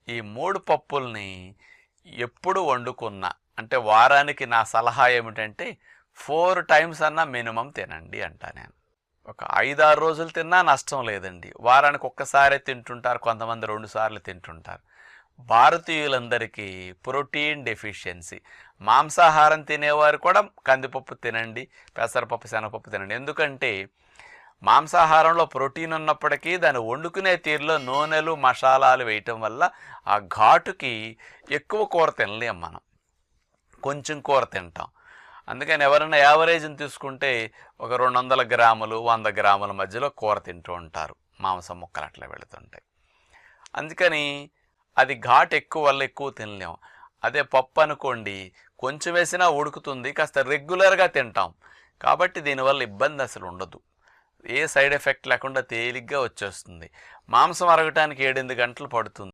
ఈ 3 పప్పుల్ని ఎప్పుడు వండుకున్నా అంటే వారానికి నా సలహా ఏమిటంటే 4 టైమ్స్ అన్నా మినిమం తినండి అంటా నేను. ఒక 5-6 రోజులు తిన్నా నష్టం లేదండి. వారానికి ఒక్కసారే తింటుంటారు, కొంతమంది 2 సార్లు తింటుంటారు. భారతీయులందరికీ ప్రోటీన్ డెఫిషియన్సీ. మాంసాహారం తినేవారు కూడా కందిపప్పు తినండి, పెసరపప్పు, శనగపప్పు తినండి. ఎందుకంటే మాంసాహారంలో ప్రోటీన్ ఉన్నప్పటికీ దాన్ని వండుకునే తీరులో నూనెలు, మసాలాలు వేయటం వల్ల ఆ ఘాటుకి ఎక్కువ కూర తినలేం మనం, కొంచెం కూర తింటాం. అందుకని ఎవరైనా యావరేజ్ని తీసుకుంటే ఒక 200 గ్రాములు 100 గ్రాముల మధ్యలో కూర తింటూ ఉంటారు, మాంసం ముక్కలు అట్లా వెళుతుంటాయి. అందుకని అది ఘాటు ఎక్కువ వల్ల ఎక్కువ తినలేము. అదే పప్పు అనుకోండి, కొంచెం వేసినా ఉడుకుతుంది, కాస్త రెగ్యులర్గా తింటాం కాబట్టి దీనివల్ల ఇబ్బంది అసలు ఉండదు. ఏ సైడ్ ఎఫెక్ట్ లేకుండా తేలిగ్గా వచ్చేస్తుంది. మాంసం అరగటానికి 7-8 గంటలు పడుతుంది.